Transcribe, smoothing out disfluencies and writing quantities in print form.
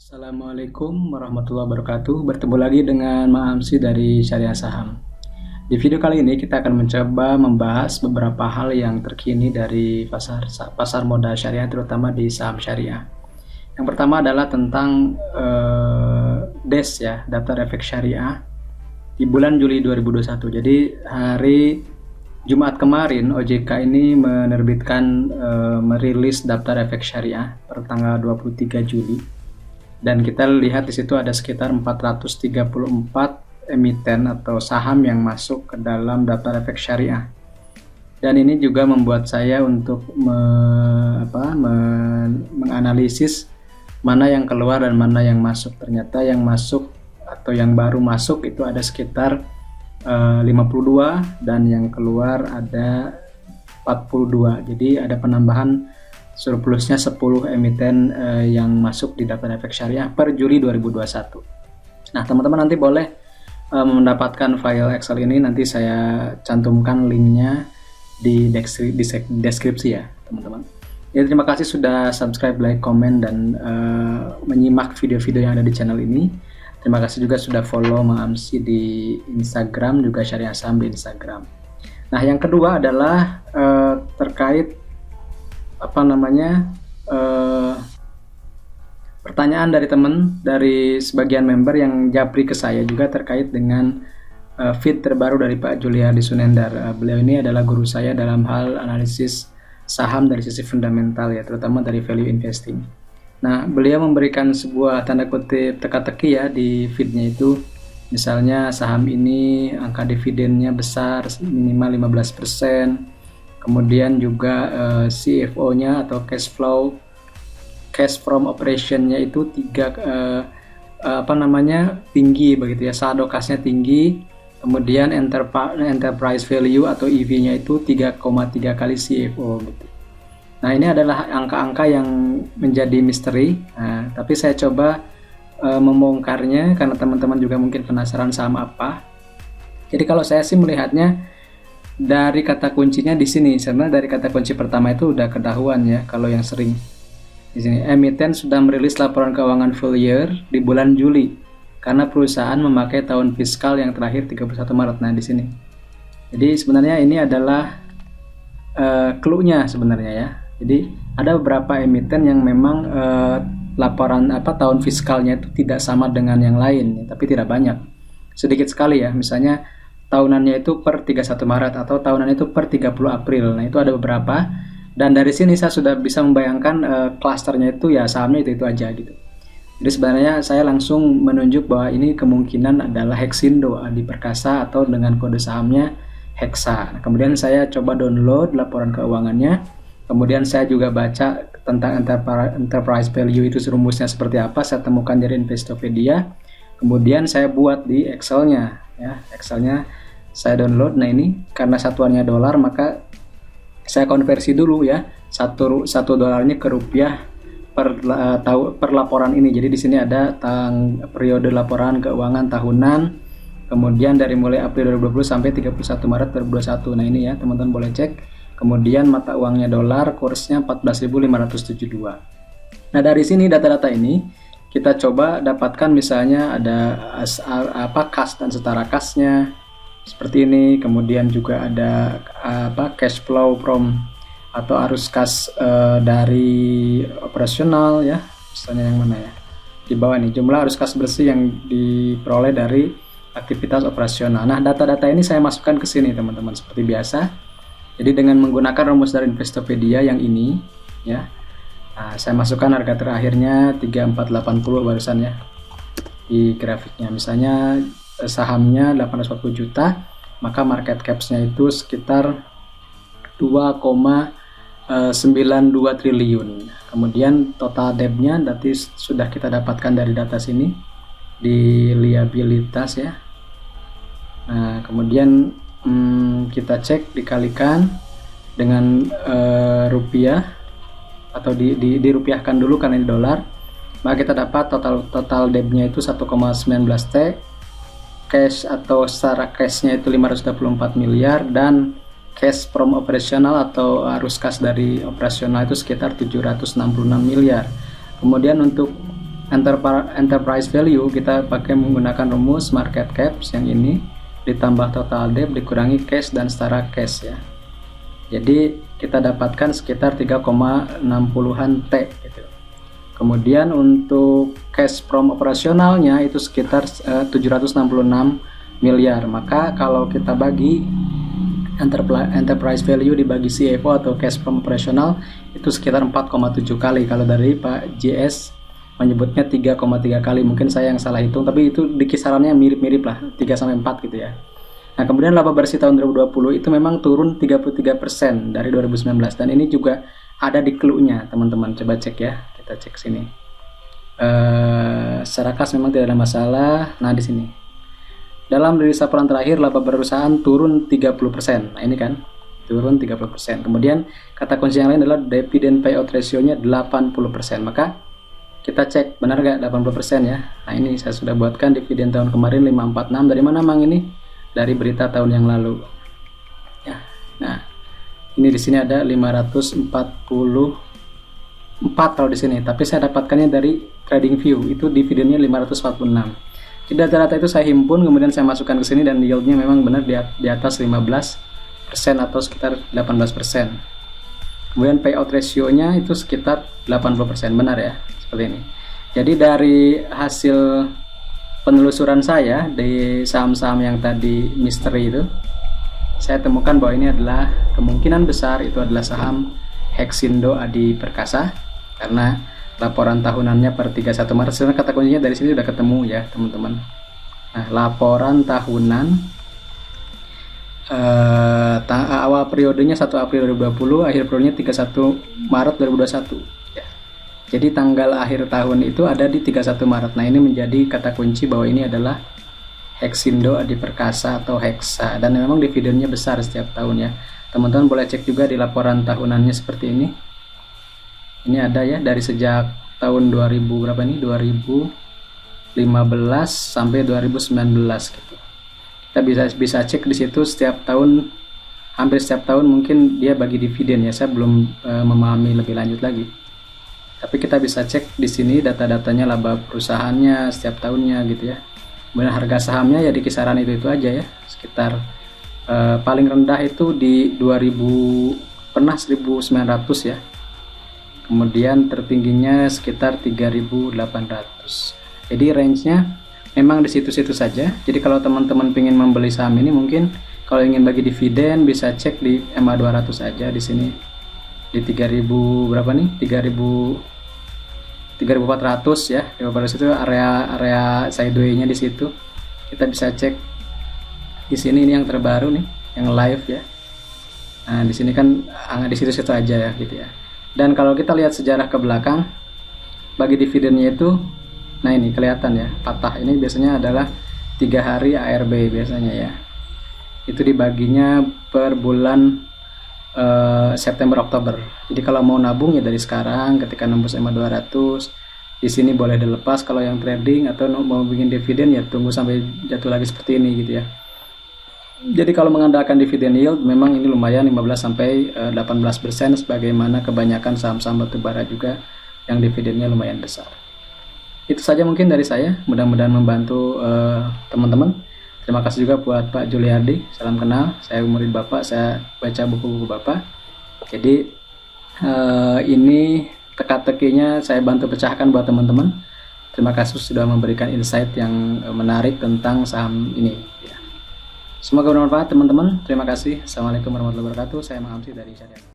Assalamualaikum warahmatullahi wabarakatuh. Bertemu lagi dengan Maamsi dari Syariah Saham. Di video kali ini kita akan mencoba membahas beberapa hal yang terkini dari pasar modal syariah, terutama di saham syariah. Yang pertama adalah tentang DES ya, daftar efek syariah di bulan Juli 2021. Jadi hari Jumat kemarin OJK ini menerbitkan merilis daftar efek syariah per tanggal 23 Juli. Dan kita lihat di situ ada sekitar 434 emiten atau saham yang masuk ke dalam daftar efek syariah. Dan ini juga membuat saya untuk menganalisis mana yang keluar dan mana yang masuk. Ternyata yang masuk atau yang baru masuk itu ada sekitar 52 dan yang keluar ada 42. Jadi ada penambahan surplusnya 10 emiten yang masuk di daftar efek syariah per Juli 2021. Nah, teman-teman nanti boleh mendapatkan file Excel ini, nanti saya cantumkan linknya di deskripsi ya, teman-teman. Ya, terima kasih sudah subscribe, like, komen, dan menyimak video-video yang ada di channel ini. Terima kasih juga sudah follow Maamsi di Instagram, juga Syariah Saham di Instagram. Nah, yang kedua adalah terkait pertanyaan dari sebagian member yang japri ke saya juga terkait dengan feed terbaru dari Pak Juliardi Sunendar. Beliau ini adalah guru saya dalam hal analisis saham dari sisi fundamental ya, terutama dari value investing. Nah, beliau memberikan sebuah tanda kutip teka-teki ya di feednya itu. Misalnya saham ini angka dividennya besar, minimal 15%. Kemudian juga CFO-nya atau cash from operation-nya itu tinggi begitu ya, saldo kas-nya tinggi. Kemudian enterprise value atau EV-nya itu 3,3 kali CFO gitu. Nah, ini adalah angka-angka yang menjadi misteri. Nah, tapi saya coba membongkarnya karena teman-teman juga mungkin penasaran saham apa. Jadi kalau saya sih melihatnya dari kata kuncinya di sini, sebenarnya dari kata kunci pertama itu udah ketahuan ya. Kalau yang sering di sini, emiten sudah merilis laporan keuangan full year di bulan Juli karena perusahaan memakai tahun fiskal yang terakhir 31 Maret. Nah, di sini. Jadi sebenarnya ini adalah clue-nya sebenarnya ya. Jadi ada beberapa emiten yang memang laporan tahun fiskalnya itu tidak sama dengan yang lain, tapi tidak banyak. Sedikit sekali ya, misalnya tahunannya itu per 31 Maret atau tahunannya itu per 30 April. Nah, itu ada beberapa. Dan dari sini saya sudah bisa membayangkan klasternya itu ya sahamnya itu aja gitu. Jadi sebenarnya saya langsung menunjuk bahwa ini kemungkinan adalah Hexindo Adi Perkasa atau dengan kode sahamnya Hexa. Nah, kemudian saya coba download laporan keuangannya. Kemudian saya juga baca tentang enterprise value itu rumusnya seperti apa. Saya temukan dari Investopedia. Kemudian saya buat di Excel-nya. Ya, Excel-nya saya download. Nah, ini karena satuannya dolar maka saya konversi dulu ya, satu dolarnya ke rupiah per laporan ini. Jadi di sini ada periode laporan keuangan tahunan, kemudian dari mulai April 2020 sampai 31 Maret 2021. Nah, ini ya, teman-teman boleh cek. Kemudian mata uangnya dolar, kursnya 14.572. Nah, dari sini data-data ini kita coba dapatkan, misalnya ada kas dan setara kasnya seperti ini. Kemudian juga ada cash flow from atau arus kas dari operasional ya, misalnya yang mana ya, di bawah ini jumlah arus kas bersih yang diperoleh dari aktivitas operasional. Nah, data-data ini saya masukkan ke sini teman-teman seperti biasa. Jadi dengan menggunakan rumus dari Investopedia yang ini ya. Nah, saya masukkan harga terakhirnya 3480 barusan ya di grafiknya. Misalnya sahamnya 840 juta, maka market caps-nya itu sekitar 2,92 triliun. Kemudian total debt-nya nanti sudah kita dapatkan dari data sini di liabilitas ya. Nah, kemudian kita cek dikalikan dengan rupiah atau dirupiahkan dulu karena ini dolar, maka kita dapat total debt-nya itu 1,19 T, cash atau secara cash-nya itu 524 miliar, dan cash from operational atau arus kas dari operasional itu sekitar 766 miliar. Kemudian untuk enterprise value kita pakai menggunakan rumus market cap yang ini ditambah total debt dikurangi cash dan setara cash ya. Jadi kita dapatkan sekitar 3,60-an T gitu. Kemudian untuk cash from operasionalnya itu sekitar 766 miliar. Maka kalau kita bagi enterprise value dibagi CFO atau cash from operational itu sekitar 4,7 kali. Kalau dari Pak JS menyebutnya 3,3 kali, mungkin saya yang salah hitung, tapi itu di kisarannya mirip-mirip lah, 3-4 gitu ya. Nah kemudian laba bersih tahun 2020 itu memang turun 33% dari 2019, dan ini juga ada di clue-nya teman-teman, coba cek ya, kita cek sini. Secara kas memang tidak ada masalah. Nah di sini dalam rilis laporan terakhir laba perusahaan turun 30%. Nah ini kan turun 30%. Kemudian kata kunci yang lain adalah dividend payout ratio-nya 80%. Maka kita cek benar gak 80% ya. Nah ini saya sudah buatkan dividen tahun kemarin 546. Dari mana Mang ini? Dari berita tahun yang lalu ya. Nah ini di sini ada 544 kalau di sini, tapi saya dapatkannya dari TradingView, itu dividennya 546. Jadi data-data itu saya himpun, kemudian saya masukkan ke sini, dan yieldnya memang benar di atas 15% atau sekitar 18%. Kemudian payout ratio-nya itu sekitar 80%, benar ya, seperti ini. Jadi dari hasil penelusuran saya di saham-saham yang tadi misteri itu, saya temukan bahwa ini adalah kemungkinan besar itu adalah saham Hexindo Adi Perkasa, karena laporan tahunannya per 31 Maret. Sebenarnya kata kuncinya dari sini sudah ketemu ya teman-teman. Nah laporan tahunan awal periodenya 1 April 2020, akhir periodenya 31 Maret 2021 ya. Jadi tanggal akhir tahun itu ada di 31 Maret. Nah ini menjadi kata kunci bahwa ini adalah Hexindo Adi Perkasa atau Hexa, dan memang dividennya besar setiap tahun ya. Teman-teman boleh cek juga di laporan tahunannya seperti ini. Ini ada ya dari sejak tahun 2000 berapa nih? 2015 sampai 2019 gitu. Kita bisa cek di situ setiap tahun, hampir setiap tahun mungkin dia bagi dividen ya. Saya belum memahami lebih lanjut lagi. Tapi kita bisa cek di sini data-datanya, laba perusahaannya setiap tahunnya gitu ya. Kemudian harga sahamnya ya di kisaran itu aja ya, sekitar paling rendah itu di 2000 pernah 1900 ya. Kemudian tertingginya sekitar 3.800. Jadi range-nya memang di situ-situ saja. Jadi kalau teman-teman ingin membeli saham ini, mungkin kalau ingin bagi dividen bisa cek di MA 200 aja di sini. Di 3000 berapa nih? 3400 ya. 3400 itu area sideway-nya di situ. Kita bisa cek di sini, ini yang terbaru nih, yang live ya. Nah, di sini kan di situ-situ aja ya gitu ya. Dan kalau kita lihat sejarah ke belakang, bagi dividennya itu, nah ini kelihatan ya, patah ini biasanya adalah 3 hari ARB biasanya ya. Itu dibaginya per bulan September Oktober. Jadi kalau mau nabung ya dari sekarang, ketika nembus MA 200 di sini boleh dilepas. Kalau yang trading atau mau bikin dividen ya tunggu sampai jatuh lagi seperti ini gitu ya. Jadi kalau mengandalkan dividen yield memang ini lumayan 15 sampai 18% sebagaimana kebanyakan saham-saham batubara juga yang dividennya lumayan besar. Itu saja mungkin dari saya, mudah-mudahan membantu teman-teman. Terima kasih juga buat Pak Juliardi, salam kenal, saya murid Bapak, saya baca buku-buku Bapak. Jadi ini teka-tekinya saya bantu pecahkan buat teman-teman. Terima kasih sudah memberikan insight yang menarik tentang saham ini. Semoga bermanfaat teman-teman. Terima kasih. Assalamualaikum warahmatullahi wabarakatuh. Saya Mang Amsi dari Syariah.